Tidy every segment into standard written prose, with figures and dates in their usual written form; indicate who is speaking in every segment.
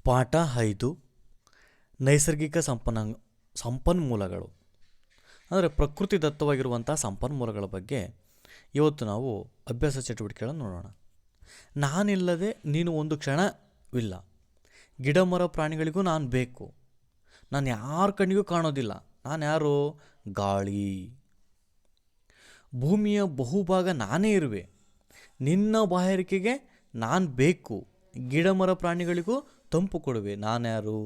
Speaker 1: ಪಾಠ 5 ನೈಸರ್ಗಿಕ ಸಂಪನ್ಮೂಲಗಳು ಅಂದರೆ ಪ್ರಕೃತಿ ದತ್ತವಾಗಿರುವಂಥ ಸಂಪನ್ಮೂಲಗಳ ಬಗ್ಗೆ ಇವತ್ತು ನಾವು ಅಭ್ಯಾಸ ಚಟುವಟಿಕೆಗಳನ್ನು ನೋಡೋಣ. ನಾನಿಲ್ಲದೆ ನೀನು ಒಂದು ಕ್ಷಣವಿಲ್ಲ. ಗಿಡ ಮರ ಪ್ರಾಣಿಗಳಿಗೂ ನಾನು ಬೇಕು. ನಾನು ಯಾರ ಕಣ್ಣಿಗೂ ಕಾಣೋದಿಲ್ಲ. ನಾನು ಯಾರು? ಗಾಳಿ. ಭೂಮಿಯ ಬಹುಭಾಗ ನಾನೇ ಇರುವೆ. ನಿನ್ನ ಬಾಯಾರಿಕೆಗೆ ನಾನು ಬೇಕು. ಗಿಡ ಮರ ಪ್ರಾಣಿಗಳಿಗೂ ತಂಪು ಕೊಡುವೆ. ನಾನ್ಯಾರು?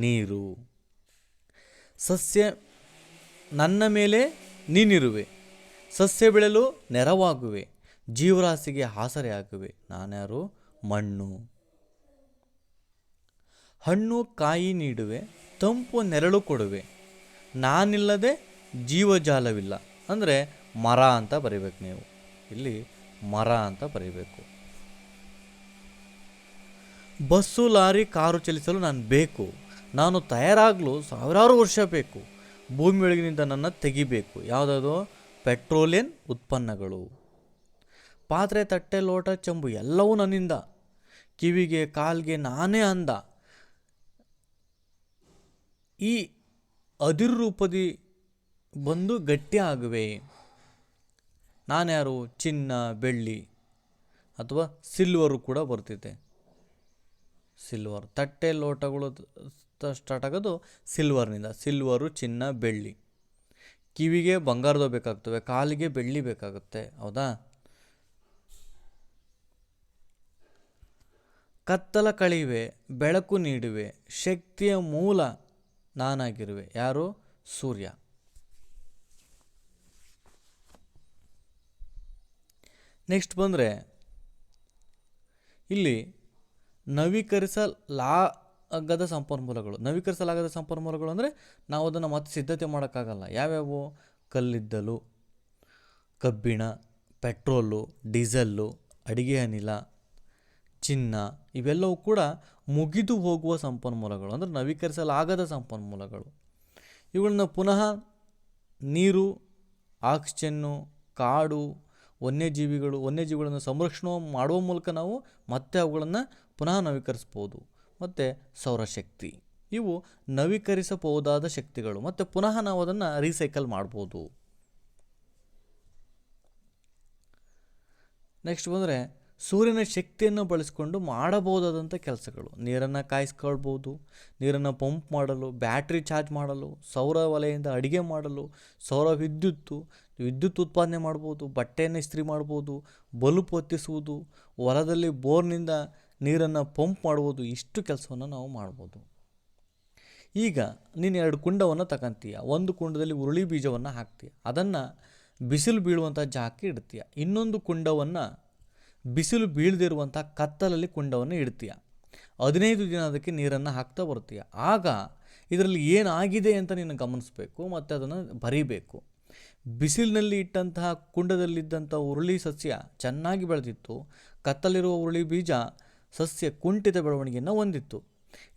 Speaker 1: ನೀರು. ಸಸ್ಯ ನನ್ನ ಮೇಲೆ ನೀನಿರುವೆ. ಸಸ್ಯ ಬೆಳೆಯಲು ನೆರವಾಗುವೆ. ಜೀವರಾಶಿಗೆ ಆಸರೆಯಾಗುವೆ. ನಾನ್ಯಾರು? ಮಣ್ಣು. ಹಣ್ಣು ಕಾಯಿ ನೀಡುವೆ. ತಂಪು ನೆರಳು ಕೊಡುವೆ. ನಾನಿಲ್ಲದೆ ಜೀವಜಾಲವಿಲ್ಲ. ಅಂದರೆ ಮರ ಅಂತ ಬರೀಬೇಕು. ನೀವು ಇಲ್ಲಿ ಮರ ಅಂತ ಬರೀಬೇಕು. ಬಸ್ಸು ಲಾರಿ ಕಾರು ಚಲಿಸಲು ನಾನು ಬೇಕು. ನಾನು ತಯಾರಾಗಲು ಸಾವಿರಾರು ವರ್ಷ ಬೇಕು. ಭೂಮಿಯೊಳಗಿನಿಂದ ನನ್ನ ತೆಗಿಬೇಕು. ಯಾವುದಾದ್ರು? ಪೆಟ್ರೋಲಿಯಂ ಉತ್ಪನ್ನಗಳು. ಪಾತ್ರೆ ತಟ್ಟೆ ಲೋಟ ಚೆಂಬು ಎಲ್ಲವೂ ನನ್ನಿಂದ. ಕಿವಿಗೆ ಕಾಲ್ಗೆ ನಾನೇ ಅಂದ. ಈ ಅದಿರು ರೂಪದಿ ಬಂದು ಗಟ್ಟಿ ಆಗುವೆ. ನಾನ್ಯಾರು? ಚಿನ್ನ ಬೆಳ್ಳಿ ಅಥವಾ ಸಿಲ್ವರು ಕೂಡ ಬರ್ತಿದೆ. ಸಿಲ್ವರ್. ತಟ್ಟೆ ಲೋಟಗಳು ಸ್ಟಾರ್ಟ್ ಆಗೋದು ಸಿಲ್ವರ್ನಿಂದ. ಸಿಲ್ವರು, ಚಿನ್ನ, ಬೆಳ್ಳಿ. ಕಿವಿಗೆ ಬಂಗಾರದ ಬೇಕಾಗ್ತವೆ, ಕಾಲಿಗೆ ಬೆಳ್ಳಿ ಬೇಕಾಗುತ್ತೆ. ಹೌದಾ? ಕತ್ತಲ ಕಳೆಯುವೆ, ಬೆಳಕು ನೀಡುವೆ. ಶಕ್ತಿಯ ಮೂಲ ನಾನಾಗಿರುವೆ. ಯಾರು? ಸೂರ್ಯ. ನೆಕ್ಸ್ಟ್ ಬಂದರೆ ಇಲ್ಲಿ ನವೀಕರಿಸಲಾಗದ ಸಂಪನ್ಮೂಲಗಳು ಅಂದರೆ ನಾವು ಅದನ್ನು ಮತ್ತೆ ಸಿದ್ಧತೆ ಮಾಡೋಕ್ಕಾಗಲ್ಲ. ಯಾವ್ಯಾವು? ಕಲ್ಲಿದ್ದಲು, ಕಬ್ಬಿಣ, ಪೆಟ್ರೋಲು, ಡೀಸೆಲ್ಲು, ಅಡಿಗೆ ಅನಿಲ, ಚಿನ್ನ, ಇವೆಲ್ಲವೂ ಕೂಡ ಮುಗಿದು ಹೋಗುವ ಸಂಪನ್ಮೂಲಗಳು, ಅಂದರೆ ನವೀಕರಿಸಲಾಗದ ಸಂಪನ್ಮೂಲಗಳು. ಇವುಗಳನ್ನ ಪುನಃ ನೀರು, ಆಕ್ಸಿಜನ್ನು, ಕಾಡು, ವನ್ಯಜೀವಿಗಳನ್ನು ಸಂರಕ್ಷಣೆ ಮಾಡುವ ಮೂಲಕ ನಾವು ಮತ್ತೆ ಅವುಗಳನ್ನು ಪುನಃ ನವೀಕರಿಸ್ಬೋದು. ಮತ್ತು ಸೌರಶಕ್ತಿ. ಇವು ನವೀಕರಿಸಬಹುದಾದ ಶಕ್ತಿಗಳು. ಮತ್ತು ಪುನಃ ನಾವು ಅದನ್ನು ರೀಸೈಕಲ್ ಮಾಡ್ಬೋದು. ನೆಕ್ಸ್ಟ್ ಬಂದರೆ ಸೂರ್ಯನ ಶಕ್ತಿಯನ್ನು ಬಳಸಿಕೊಂಡು ಮಾಡಬಹುದಾದಂಥ ಕೆಲಸಗಳು. ನೀರನ್ನು ಕಾಯಿಸ್ಕೊಳ್ಬೋದು, ನೀರನ್ನು ಪಂಪ್ ಮಾಡಲು, ಬ್ಯಾಟ್ರಿ ಚಾರ್ಜ್ ಮಾಡಲು, ಸೌರ ವಲಯದಿಂದ ಅಡುಗೆ ಮಾಡಲು, ಸೌರ ವಿದ್ಯುತ್ ಉತ್ಪಾದನೆ ಮಾಡ್ಬೋದು, ಬಟ್ಟೆಯನ್ನು ಇಸ್ತ್ರಿ ಮಾಡ್ಬೋದು, ಬಲ್ಬ್ ಹೊತ್ತಿಸುವುದು, ಹೊಲದಲ್ಲಿ ಬೋರ್ನಿಂದ ನೀರನ್ನು ಪಂಪ್ ಮಾಡ್ಬೋದು. ಇಷ್ಟು ಕೆಲಸವನ್ನು ನಾವು ಮಾಡ್ಬೋದು. ಈಗ ನೀನು 2 ಕುಂಡವನ್ನು ತಗೊಂತೀಯ. ಒಂದು ಕುಂಡದಲ್ಲಿ ಹುರುಳಿ ಬೀಜವನ್ನು ಹಾಕ್ತೀಯ. ಅದನ್ನು ಬಿಸಿಲು ಬೀಳುವಂಥ ಜಾಗಕ್ಕೆ ಇಡ್ತೀಯ. ಇನ್ನೊಂದು ಕುಂಡವನ್ನು ಬಿಸಿಲು ಬೀಳದಿರುವಂಥ ಕತ್ತಲಲ್ಲಿ ಕುಂಡವನ್ನು ಇಡ್ತೀಯ. 15 ದಿನ ಅದಕ್ಕೆ ನೀರನ್ನು ಹಾಕ್ತಾ ಬರ್ತೀಯ. ಆಗ ಇದರಲ್ಲಿ ಏನಾಗಿದೆ ಅಂತ ನೀನು ಗಮನಿಸಬೇಕು ಮತ್ತು ಅದನ್ನು ಬರೀಬೇಕು. ಬಿಸಿಲಿನಲ್ಲಿ ಇಟ್ಟಂತಹ ಕುಂಡದಲ್ಲಿದ್ದಂಥ ಹುರುಳಿ ಸಸ್ಯ ಚೆನ್ನಾಗಿ ಬೆಳೆದಿತ್ತು. ಕತ್ತಲಿರುವ ಹುರುಳಿ ಬೀಜ ಸಸ್ಯ ಕುಂಠಿತ ಬೆಳವಣಿಗೆಯನ್ನು ಹೊಂದಿತ್ತು.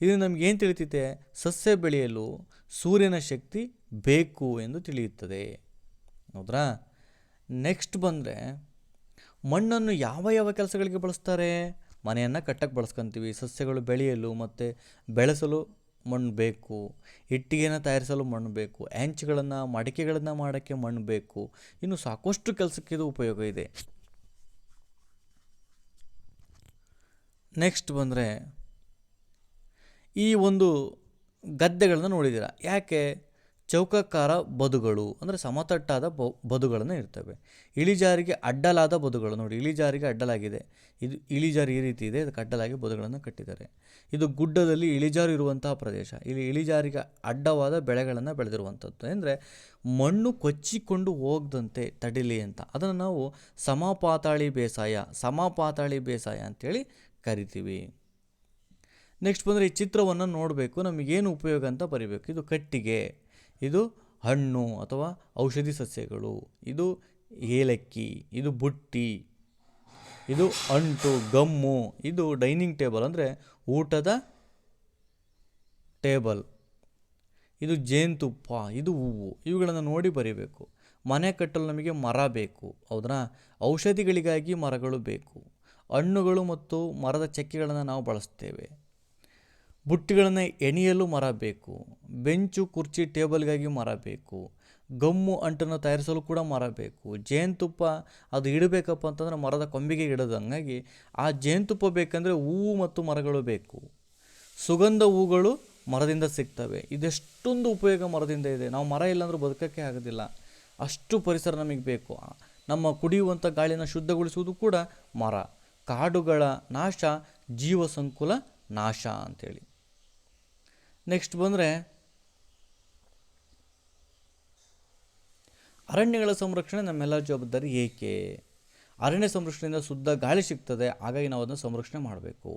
Speaker 1: ಇದು ನಮಗೇನು ತಿಳಿಯುತ್ತೆ? ಸಸ್ಯ ಬೆಳೆಯಲು ಸೂರ್ಯನ ಶಕ್ತಿ ಬೇಕು ಎಂದು ತಿಳಿಯುತ್ತದೆ. ಹೌದ್ರಾ? ನೆಕ್ಸ್ಟ್ ಬಂದರೆ ಮಣ್ಣನ್ನು ಯಾವ ಕೆಲಸಗಳಿಗೆ ಬಳಸ್ತಾರೆ? ಮನೆಯನ್ನು ಕಟ್ಟಕ್ಕೆ ಬಳಸ್ಕೊತೀವಿ. ಸಸ್ಯಗಳು ಬೆಳೆಯಲು ಮತ್ತು ಬೆಳೆಸಲು ಮಣ್ಣು ಬೇಕು. ಇಟ್ಟಿಗೆಯನ್ನು ತಯಾರಿಸಲು ಮಣ್ಣು ಬೇಕು. ಹೆಂಚುಗಳನ್ನು, ಮಡಿಕೆಗಳನ್ನು ಮಾಡೋಕ್ಕೆ ಮಣ್ಣು ಬೇಕು. ಇನ್ನು ಸಾಕಷ್ಟು ಕೆಲಸಕ್ಕೆ ಇದು ಉಪಯೋಗ ಇದೆ. ನೆಕ್ಸ್ಟ್ ಬಂದರೆ ಈ ಒಂದು ಗದ್ದೆಗಳನ್ನು ನೋಡಿದ್ದೀರ. ಯಾಕೆ? ಚೌಕಾಕಾರ ಬದುಗಳು ಅಂದರೆ ಸಮತಟ್ಟಾದ ಬದುಗಳನ್ನು ಇರ್ತವೆ. ಇಳಿಜಾರಿಗೆ ಅಡ್ಡಲಾದ ಬದುಗಳು. ನೋಡಿ, ಇಳಿಜಾರಿಗೆ ಅಡ್ಡಲಾಗಿದೆ. ಇದು ಇಳಿಜಾರು ಈ ರೀತಿ ಇದೆ. ಅದಕ್ಕೆ ಅಡ್ಡಲಾಗಿ ಬದುಗಳನ್ನು ಕಟ್ಟಿದ್ದಾರೆ. ಇದು ಗುಡ್ಡದಲ್ಲಿ ಇಳಿಜಾರು ಇರುವಂತಹ ಪ್ರದೇಶ. ಇಲ್ಲಿ ಇಳಿಜಾರಿಗೆ ಅಡ್ಡವಾದ ಬೆಳೆಗಳನ್ನು ಬೆಳೆದಿರುವಂಥದ್ದು. ಅಂದರೆ ಮಣ್ಣು ಕೊಚ್ಚಿಕೊಂಡು ಹೋಗದಂತೆ ತಡಿಲಿ ಅಂತ. ಅದನ್ನು ನಾವು ಸಮಪಾತಾಳಿ ಬೇಸಾಯ ಅಂತೇಳಿ ಕರಿತೀವಿ. ನೆಕ್ಸ್ಟ್ ಬಂದರೆ ಈ ಚಿತ್ರವನ್ನು ನೋಡಬೇಕು. ನಮಗೇನು ಉಪಯೋಗ ಅಂತ ಬರಿಬೇಕು. ಇದು ಕಟ್ಟಿಗೆ, ಇದು ಹಣ್ಣು ಅಥವಾ ಔಷಧಿ ಸಸ್ಯಗಳು, ಇದು ಏಲಕ್ಕಿ, ಇದು ಬುಟ್ಟಿ, ಇದು ಅಂಟು, ಗಮ್ಮು, ಇದು ಡೈನಿಂಗ್ ಟೇಬಲ್ ಅಂದರೆ ಊಟದ ಟೇಬಲ್, ಇದು ಜೇನುತುಪ್ಪ, ಇದು ಹೂವು. ಇವುಗಳನ್ನು ನೋಡಿ ಬರೀಬೇಕು. ಮನೆ ಕಟ್ಟಲು ನಮಗೆ ಮರ ಬೇಕು. ಹೌದಾ? ಔಷಧಿಗಳಿಗಾಗಿ ಮರಗಳು ಬೇಕು. ಹಣ್ಣುಗಳು ಮತ್ತು ಮರದ ಚಕ್ಕೆಗಳನ್ನು ನಾವು ಬಳಸ್ತೇವೆ. ಬುಟ್ಟಿಗಳನ್ನು ಎಣೆಯಲು ಮರ ಬೇಕು. ಬೆಂಚು ಕುರ್ಚಿ ಟೇಬಲ್ಗಾಗಿ ಮರ ಬೇಕು. ಗಮ್ಮು ಅಂಟನ್ನು ತಯಾರಿಸಲು ಕೂಡ ಮರ ಬೇಕು. ಜೇನುತುಪ್ಪ ಅದು ಇಡಬೇಕಪ್ಪ ಅಂತಂದರೆ ಮರದ ಕೊಂಬಿಗೆ ಇಡೋದು. ಹಂಗಾಗಿ ಆ ಜೇನುತುಪ್ಪ ಬೇಕಂದರೆ ಹೂವು ಮತ್ತು ಮರಗಳು ಬೇಕು. ಸುಗಂಧ ಹೂಗಳು ಮರದಿಂದ ಸಿಗ್ತವೆ. ಇದೆಷ್ಟೊಂದು ಉಪಯೋಗ ಮರದಿಂದ ಇದೆ. ನಾವು ಮರ ಇಲ್ಲಾಂದ್ರೂ ಬದುಕೋಕ್ಕೆ ಆಗೋದಿಲ್ಲ. ಅಷ್ಟು ಪರಿಸರ ನಮಗೆ ಬೇಕು. ನಮ್ಮ ಕುಡಿಯುವಂಥ ಗಾಳಿನ ಶುದ್ಧಗೊಳಿಸುವುದು ಕೂಡ ಮರ. ಕಾಡುಗಳ ನಾಶ ಜೀವ ಸಂಕುಲ ನಾಶ ಅಂಥೇಳಿ. ನೆಕ್ಸ್ಟ್ ಬಂದರೆ ಅರಣ್ಯಗಳ ಸಂರಕ್ಷಣೆ ನಮ್ಮೆಲ್ಲರ ಜವಾಬ್ದಾರಿ ಏಕೆ? ಅರಣ್ಯ ಸಂರಕ್ಷಣೆಯಿಂದ ಶುದ್ಧ ಗಾಳಿ ಸಿಗ್ತದೆ, ಹಾಗಾಗಿ ನಾವು ಅದನ್ನು ಸಂರಕ್ಷಣೆ ಮಾಡಬೇಕು.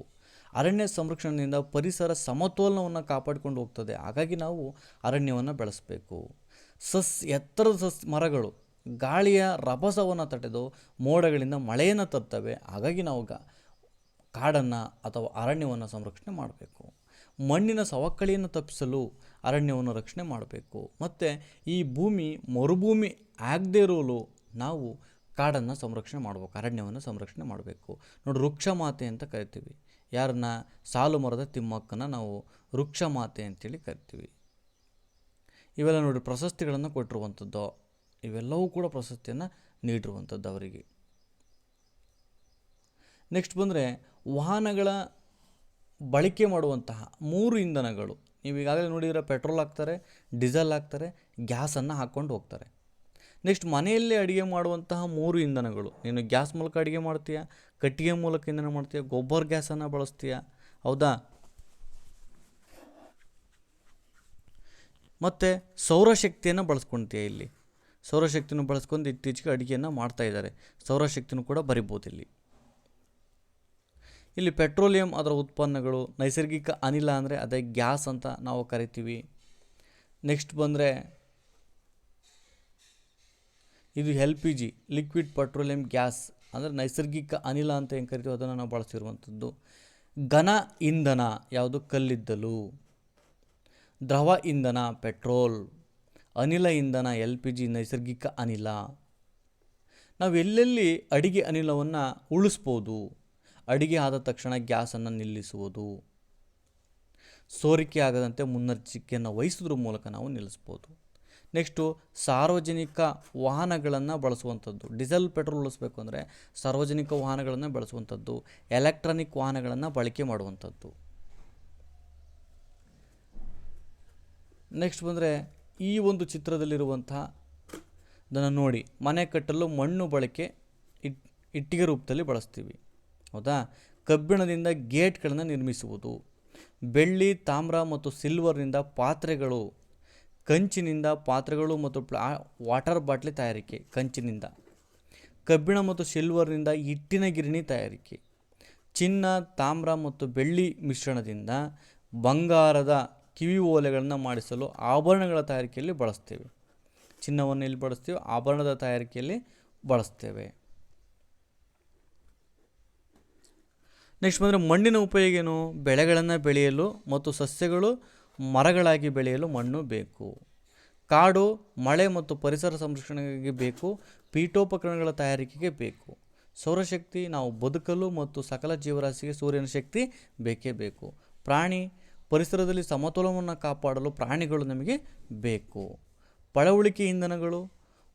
Speaker 1: ಅರಣ್ಯ ಸಂರಕ್ಷಣೆಯಿಂದ ಪರಿಸರ ಸಮತೋಲನವನ್ನು ಕಾಪಾಡಿಕೊಂಡು ಹೋಗ್ತದೆ, ಹಾಗಾಗಿ ನಾವು ಅರಣ್ಯವನ್ನು ಬೆಳೆಸಬೇಕು. ಎತ್ತರದ ಮರಗಳು ಗಾಳಿಯ ರಭಸವನ್ನು ತಡೆದು ಮೋಡಗಳಿಂದ ಮಳೆಯನ್ನು ತರ್ತವೆ, ಹಾಗಾಗಿ ನಾವು ಕಾಡನ್ನು ಅಥವಾ ಅರಣ್ಯವನ್ನು ಸಂರಕ್ಷಣೆ ಮಾಡಬೇಕು. ಮಣ್ಣಿನ ಸವಕಳಿಯನ್ನು ತಪ್ಪಿಸಲು ಅರಣ್ಯವನ್ನು ರಕ್ಷಣೆ ಮಾಡಬೇಕು. ಮತ್ತು ಈ ಭೂಮಿ ಮರುಭೂಮಿ ಆಗದೇ ಇರಲು ನಾವು ಕಾಡನ್ನು ಸಂರಕ್ಷಣೆ ಮಾಡಬೇಕು, ಅರಣ್ಯವನ್ನು ಸಂರಕ್ಷಣೆ ಮಾಡಬೇಕು. ನೋಡಿ, ವೃಕ್ಷ ಮಾತೆ ಅಂತ ಕರಿತೀವಿ. ಯಾರನ್ನ? ಸಾಲು ಮರದ ತಿಮ್ಮಕ್ಕನ ನಾವು ವೃಕ್ಷ ಮಾತೆ ಅಂತೇಳಿ ಕರಿತೀವಿ. ಇವೆಲ್ಲ ನೋಡಿ ಪ್ರಶಸ್ತಿಗಳನ್ನು ಕೊಟ್ಟಿರುವಂಥದ್ದು. ಇವೆಲ್ಲವೂ ಕೂಡ ಪ್ರಶಸ್ತಿಯನ್ನು ನೀಡಿರುವಂಥದ್ದು ಅವರಿಗೆ. ನೆಕ್ಸ್ಟ್ ಬಂದರೆ ವಾಹನಗಳ ಬಳಕೆ ಮಾಡುವಂತಹ 3 ಇಂಧನಗಳು. ನೀವು ಈಗಾಗಲೇ ನೋಡಿದರೆ ಪೆಟ್ರೋಲ್ ಹಾಕ್ತಾರೆ, ಡೀಸೆಲ್ ಹಾಕ್ತಾರೆ, ಗ್ಯಾಸನ್ನು ಹಾಕ್ಕೊಂಡು ಹೋಗ್ತಾರೆ. ನೆಕ್ಸ್ಟ್ ಮನೆಯಲ್ಲೇ ಅಡುಗೆ ಮಾಡುವಂತಹ 3 ಇಂಧನಗಳು. ನೀನು ಗ್ಯಾಸ್ ಮೂಲಕ ಅಡುಗೆ ಮಾಡ್ತೀಯ, ಕಟ್ಟಿಗೆ ಮೂಲಕ ಇಂಧನ ಮಾಡ್ತೀಯ, ಗೊಬ್ಬರ ಗ್ಯಾಸನ್ನು ಬಳಸ್ತೀಯ, ಹೌದಾ? ಮತ್ತು ಸೌರಶಕ್ತಿಯನ್ನು ಬಳಸ್ಕೊಳ್ತೀಯ. ಇಲ್ಲಿ ಸೌರಶಕ್ತಿಯನ್ನು ಬಳಸ್ಕೊಂಡು ಇತ್ತೀಚೆಗೆ ಅಡುಗೆಯನ್ನು ಮಾಡ್ತಾಯಿದ್ದಾರೆ. ಸೌರಶಕ್ತಿನೂ ಕೂಡ ಬರಿಬೋದು ಇಲ್ಲಿ. ಇಲ್ಲಿ ಪೆಟ್ರೋಲಿಯಂ, ಅದರ ಉತ್ಪನ್ನಗಳು, ನೈಸರ್ಗಿಕ ಅನಿಲ ಅಂದರೆ ಅದೇ ಗ್ಯಾಸ್ ಅಂತ ನಾವು ಕರಿತೀವಿ. ನೆಕ್ಸ್ಟ್ ಬಂದರೆ ಇದು LPG, ಲಿಕ್ವಿಡ್ ಪೆಟ್ರೋಲಿಯಂ ಗ್ಯಾಸ್ ಅಂದರೆ ನೈಸರ್ಗಿಕ ಅನಿಲ ಅಂತ ಏನು ಕರಿತೀವಿ ಅದನ್ನು ನಾವು ಬಳಸಿರುವಂಥದ್ದು. ಘನ ಇಂಧನ ಯಾವುದು? ಕಲ್ಲಿದ್ದಲು. ದ್ರವ ಇಂಧನ ಪೆಟ್ರೋಲ್. ಅನಿಲ ಇಂಧನ LPG, ನೈಸರ್ಗಿಕ ಅನಿಲ. ನಾವು ಎಲ್ಲೆಲ್ಲಿ ಅಡಿಗೆ ಅನಿಲವನ್ನು ಉಳಿಸ್ಬೋದು? ಅಡಿಗೆ ಆದ ತಕ್ಷಣ ಗ್ಯಾಸನ್ನು ನಿಲ್ಲಿಸುವುದು, ಸೋರಿಕೆ ಆಗದಂತೆ ಮುನ್ನೆಚ್ಚರಿಕೆಯನ್ನು ವಹಿಸೋದ್ರ ಮೂಲಕ ನಾವು ನಿಲ್ಲಿಸ್ಬೋದು. ನೆಕ್ಸ್ಟು ಸಾರ್ವಜನಿಕ ವಾಹನಗಳನ್ನು ಬಳಸುವಂಥದ್ದು. ಡೀಸೆಲ್ ಪೆಟ್ರೋಲ್ ಉಳಿಸ್ಬೇಕು ಅಂದರೆ ಸಾರ್ವಜನಿಕ ವಾಹನಗಳನ್ನು ಬಳಸುವಂಥದ್ದು, ಎಲೆಕ್ಟ್ರಾನಿಕ್ ವಾಹನಗಳನ್ನು ಬಳಕೆ ಮಾಡುವಂಥದ್ದು. ನೆಕ್ಸ್ಟ್ ಬಂದರೆ ಈ ಒಂದು ಚಿತ್ರದಲ್ಲಿರುವಂತಹ ಇದನ್ನು ನೋಡಿ, ಮನೆ ಕಟ್ಟಲು ಮಣ್ಣು ಬಳಕೆ ಇಟ್ಟಿಗೆ ರೂಪದಲ್ಲಿ ಬಳಸ್ತೀವಿ, ಹೌದಾ? ಕಬ್ಬಿಣದಿಂದ ಗೇಟ್ಗಳನ್ನು ನಿರ್ಮಿಸುವುದು. ಬೆಳ್ಳಿ, ತಾಮ್ರ ಮತ್ತು ಸಿಲ್ವರ್ನಿಂದ ಪಾತ್ರೆಗಳು. ಕಂಚಿನಿಂದ ಪಾತ್ರೆಗಳು ಮತ್ತು ವಾಟರ್ ಬಾಟ್ಲಿ ತಯಾರಿಕೆ ಕಂಚಿನಿಂದ. ಕಬ್ಬಿಣ ಮತ್ತು ಸಿಲ್ವರ್ನಿಂದ ಹಿಟ್ಟಿನ ಗಿರಣಿ ತಯಾರಿಕೆ. ಚಿನ್ನ, ತಾಮ್ರ ಮತ್ತು ಬೆಳ್ಳಿ ಮಿಶ್ರಣದಿಂದ ಬಂಗಾರದ ಕಿವಿ ಓಲೆಗಳನ್ನು ಮಾಡಿಸಲು ಆಭರಣಗಳ ತಯಾರಿಕೆಯಲ್ಲಿ ಬಳಸ್ತೇವೆ. ಚಿನ್ನವನ್ನು ಇಲ್ಲಿ ಬಳಸ್ತೀವಿ, ಆಭರಣದ ತಯಾರಿಕೆಯಲ್ಲಿ ಬಳಸ್ತೇವೆ. ನೆಕ್ಸ್ಟ್ ಬಂದರೆ ಮಣ್ಣಿನ ಉಪಯೋಗ ಏನು? ಬೆಳೆಗಳನ್ನು ಬೆಳೆಯಲು ಮತ್ತು ಸಸ್ಯಗಳು ಮರಗಳಾಗಿ ಬೆಳೆಯಲು ಮಣ್ಣು ಬೇಕು. ಕಾಡು ಮಳೆ ಮತ್ತು ಪರಿಸರ ಸಂರಕ್ಷಣೆಗೆ ಬೇಕು. ಪೀಠೋಪಕರಣಗಳ ತಯಾರಿಕೆಗೆ ಬೇಕು. ಸೌರಶಕ್ತಿ ನಾವು ಬದುಕಲು ಮತ್ತು ಸಕಲ ಜೀವರಾಶಿಗೆ ಸೂರ್ಯನ ಶಕ್ತಿ ಬೇಕೇ ಬೇಕು. ಪ್ರಾಣಿ ಪರಿಸರದಲ್ಲಿ ಸಮತೋಲನವನ್ನು ಕಾಪಾಡಲು ಪ್ರಾಣಿಗಳು ನಮಗೆ ಬೇಕು. ಪಳವಳಿಕೆ ಇಂಧನಗಳು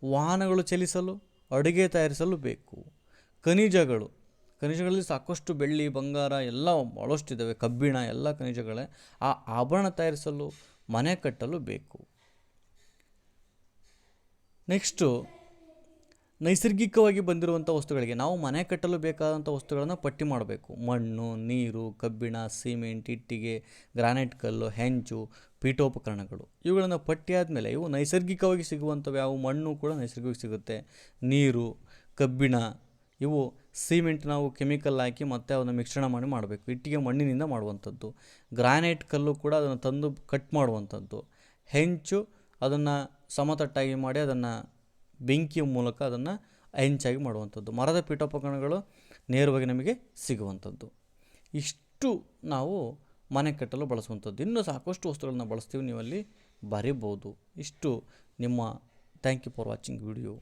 Speaker 1: ವಾಹನಗಳು ಚಲಿಸಲು, ಅಡುಗೆ ತಯಾರಿಸಲು ಬೇಕು. ಖನಿಜಗಳಲ್ಲಿ ಸಾಕಷ್ಟು ಬೆಳ್ಳಿ, ಬಂಗಾರ ಎಲ್ಲ ಭಾಳಷ್ಟಿದ್ದಾವೆ, ಕಬ್ಬಿಣ ಎಲ್ಲ ಖನಿಜಗಳೇ. ಆ ಆಭರಣ ತಯಾರಿಸಲು, ಮನೆ ಕಟ್ಟಲು ಬೇಕು. ನೆಕ್ಸ್ಟು ನೈಸರ್ಗಿಕವಾಗಿ ಬಂದಿರುವಂಥ ವಸ್ತುಗಳಿಗೆ ನಾವು ಮನೆ ಕಟ್ಟಲು ಬೇಕಾದಂಥ ವಸ್ತುಗಳನ್ನು ಪಟ್ಟಿ ಮಾಡಬೇಕು. ಮಣ್ಣು, ನೀರು, ಕಬ್ಬಿಣ, ಸಿಮೆಂಟ್, ಇಟ್ಟಿಗೆ, ಗ್ರಾನೈಟ್ ಕಲ್ಲು, ಹೆಂಚು, ಪೀಠೋಪಕರಣಗಳು. ಇವುಗಳನ್ನು ಪಟ್ಟಿ ಆದಮೇಲೆ ಇವು ನೈಸರ್ಗಿಕವಾಗಿ ಸಿಗುವಂಥವು ಯಾವುವು? ಮಣ್ಣು ಕೂಡ ನೈಸರ್ಗಿಕವಾಗಿ ಸಿಗುತ್ತೆ, ನೀರು, ಕಬ್ಬಿಣ, ಇವು ಸಿಮೆಂಟ್ ನಾವು ಕೆಮಿಕಲ್ ಹಾಕಿ ಮತ್ತೆ ಅದನ್ನು ಮಿಶ್ರಣ ಮಾಡಿ ಮಾಡಬೇಕು. ಇಟ್ಟಿಗೆ ಮಣ್ಣಿನಿಂದ ಮಾಡುವಂಥದ್ದು. ಗ್ರಾನೈಟ್ ಕಲ್ಲು ಕೂಡ ಅದನ್ನು ತಂದು ಕಟ್ ಮಾಡುವಂಥದ್ದು. ಹೆಂಚು ಅದನ್ನು ಸಮತಟ್ಟಾಗಿ ಮಾಡಿ ಅದನ್ನು ಬೆಂಕಿಯ ಮೂಲಕ ಅದನ್ನು ಹೆಂಚಾಗಿ ಮಾಡುವಂಥದ್ದು. ಮರದ ಪೀಠೋಪಕರಣಗಳು ನೇರವಾಗಿ ನಮಗೆ ಸಿಗುವಂಥದ್ದು. ಇಷ್ಟು ನಾವು ಮನೆ ಕಟ್ಟಲು ಬಳಸುವಂಥದ್ದು. ಇನ್ನೂ ಸಾಕಷ್ಟು ವಸ್ತುಗಳನ್ನ ಬಳಸ್ತೀವಿ, ನೀವಲ್ಲಿ ಬರೀಬೋದು. ಇಷ್ಟು ನಿಮ್ಮ thank you for watching video.